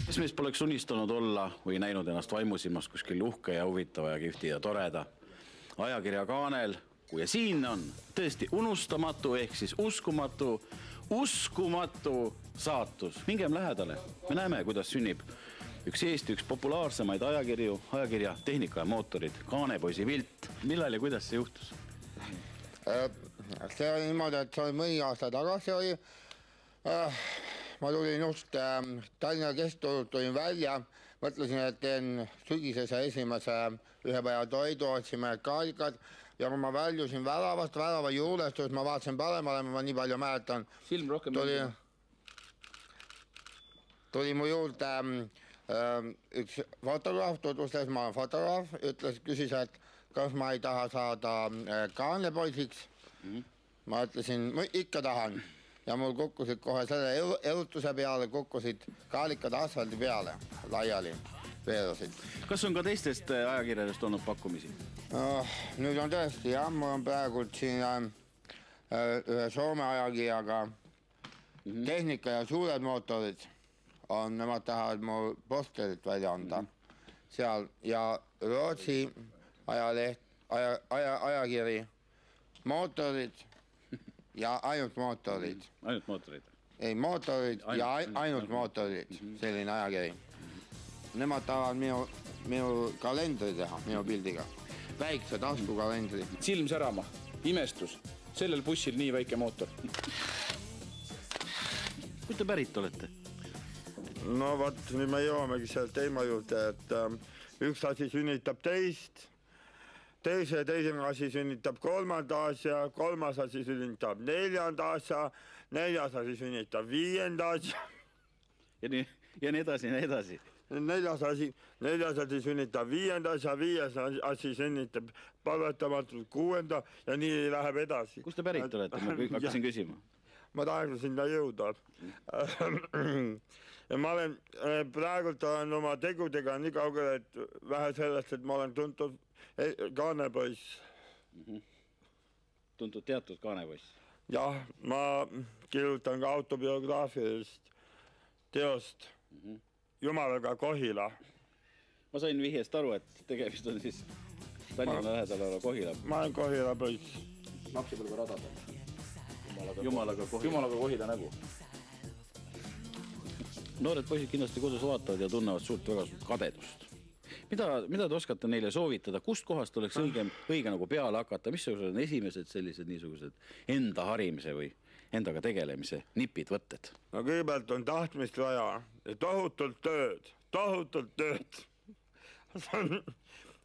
Kes meist poleks unistanud olla või näinud ennast vaimusilmas kuskil uhke ja huvitava ja kihvti ja toreda ajakirja kaanel, kui ja siin on tõesti unustamatu ehk siis uskumatu saatus. Mingem lähedale. Me näeme, kuidas sünnib üks Eesti, üks populaarsemaid ajakirja Tehnika ja mootorid, Kaanepoisi Vilt. Millal ja kuidas see juhtus? See oli niimoodi, et see oli mõni aasta tagasi oli. Ma tulin just Tallinna Keskturult tulin välja, mõtlesin, et teen sügisese esimese ühe päeva toidu, otsime kaalikad ja kui ma väljusin värava juurest, ma vaatasin paremale, ma nii palju mäletan. Film rohkem tuli mu juurde üks fotograaf, tutvustas, ma olen fotograaf, küsis, et kas ma ei taha saada kaanepoisiks. Ma ütlesin, ma ikka tahan. Ja mul kukkusid kohe selle elutuse peale, kukkusid kaalikad asfaldi peale, laiali veerusid. Kas on ka teistest ajakirjadest olnud pakkumisi? Nüüd on tõesti, jah, mul on praegu siin ühe Soome ajakirjaga Tehnika ja suured mootorid. Nemad tahavad mu posterit välja anda seal ja Rootsi ajakiri mootorid ja ainult mootorid. Ainult mootorid? Ei, mootorid ja ainult mootorid, selline ajakiri. Nemad tahavad minu kalendri teha, minu pildiga. Väikse taskukalendri. Silm särama, imestus. Sellel bussil nii väike mootor. Kus te pärit olete? No vaat, nüüd me jõuamegi selle teema juurde, et üks asi sünnitab teist, teisene asi sünnitab kolmanda asja, kolmas asi sünnitab neljanda asja, neljas asi sünnitab viienda asja. Ja nii edasi. Neljas asi sünnitab viienda asja, viies asi sünnitab palvetamatult kuuenda ja nii läheb edasi. Kus te pärit olete? Ma hakkasin küsima. Ma tahan sinna jõuda. Ja ma olen praegult oma tegudega nii kaugel, et vähe sellest, et ma olen tuntud kaanepoiss. Tuntud teatud kaanepoiss? Jah, ma kirjutan ka autobiograafilist teost Jumalaga Kohila. Ma sain vihjest aru, et tegemist on siis Tallinna lähedal olla Kohila. Ma olen Kohila poiss. Lapsepõlve radadel. Jumalaga Kohila nägu. Noored poisid kindlasti kodus vaatavad ja tunnevad väga suurt kadedust. Mida te oskate neile soovitada? Kust kohast oleks õige nagu peale hakata? Missugused on esimesed sellised niisugused enda harimise või endaga tegelemise nipid, võtted? No kõigepealt on tahtmist vaja ja tohutult tööd.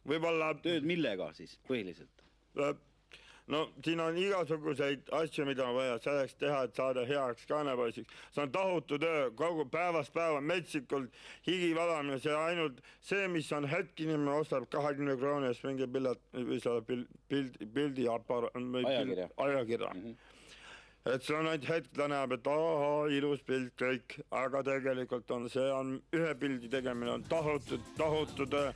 Võib-olla... Tööd millega siis põhiliselt? No siin on igasuguseid asju, mida on vaja selleks teha, et saada heaks kaanepoisiks. See on tohutu töö, kogu päevast päeva metsikult higivalamine, see ainult see, mis on hetk inimene ostab 20 kroonist mingi pildi ajakirja. Et see on ainult hetk, ta näeb, et ilus pilt kõik, aga tegelikult on ühe pildi tegemine on tohutu töö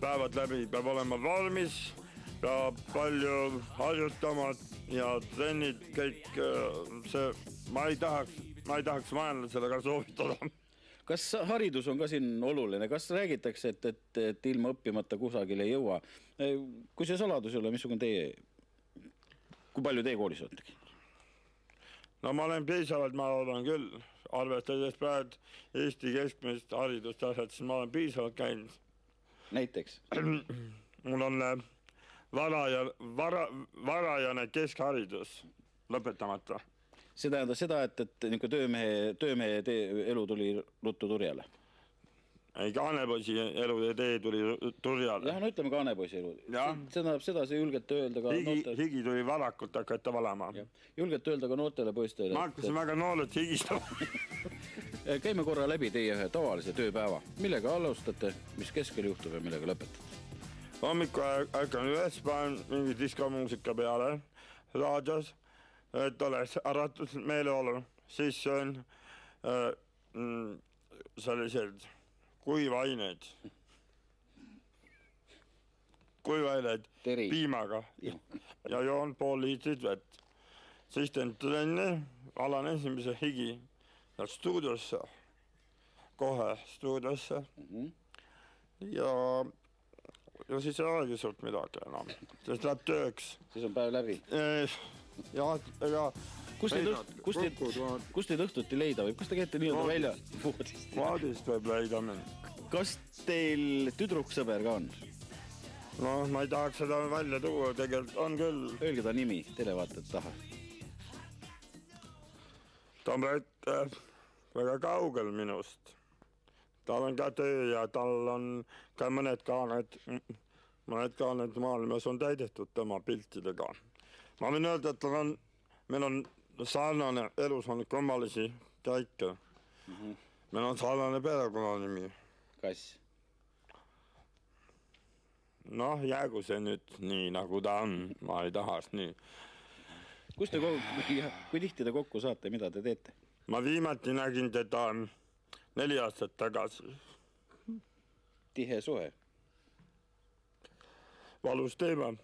päevad läbi, peab olema valmis, peab palju harjutama ja trennid kõik, ma ei tahaks vaenlasele ka soovitada. Kas haridus on ka siin oluline? Kas räägitakse, et ilma õppimata kusagil ei jõua? Kui see saladus ei ole, kui palju teie koolis olete? No ma olen piisavalt, ma olen küll, arvestades praegu Eesti keskmist haridustaset, siis ma olen piisavalt käinud. Näiteks? Mul on varajane keskharidus lõpetamata. See tähendab seda, et töömehe elu tuli ruttu turjale? Ei, kaanepoisi elu tee tuli turjale. Jah, no ütleme kaanepoisi elu. See tähendab seda, see julgete öelda ka noortele... Higi tuli varakult hakata valama. Julgete öelda ka noortele poistele. Ma hakkasin väga noored higistama. Käime korra läbi teie ühe tavalise tööpäeva. Millega alustate, mis keskel juhtub ja millega lõpetate? Hommikul hakkan üles, panen mingi diskomuusika peale raadios, et oleks äratus meeleolu. Siis on sellised kuivaineid piimaga ja joon pool liitrit vett. Siis teen trenni, alan esimese higi stuudiosse. kohe stuudiosse. Ja siis ei olegi suurt midagi enam. Siis läheb tööks. Siis on päev läbi. Ja, ega... Kust teid õhtuti leida võib? Kas te käite nii-öelda välja voodist? Voodist võib leida mind. Kas teil tüdruksõber ka on? No, ma ei tahaks seda välja tuua, tegelikult on küll. Öelge ta nimi, televaatajad taha. Ta on väga kaugel minust. Tal on ka töö ja tal on ka mõned kaaned maailmas on täidetud tema piltidega. Ma võin öelda, et meil on sarnane elus on kummalisi käike. Meil on sarnane perekonnanimi. Kas? Noh, jäägu see nüüd nii, nagu ta on. Ma ei tahaks nii. Kui tihti te kokku saate, mida te teete? Ma viimati nägin teda 4 aastat tagasi. Tihe suhe? Valus teema.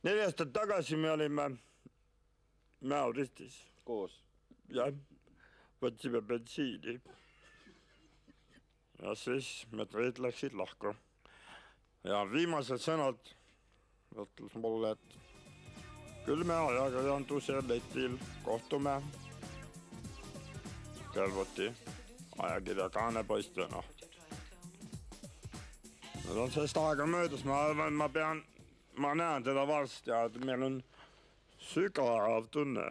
4 aastat tagasi me olime Mäoristis. Koos? Jah, võtsime bensiini. Ja siis me läksid lahku. Ja viimased sõnad ütles mulle, et küll me ajakirjanduse netil kohtume. Kõlvuti ajakirja Kaanepoistena. Nüüd on sellest aega möödus, ma näen teda varsti ja meil on sügav tunne.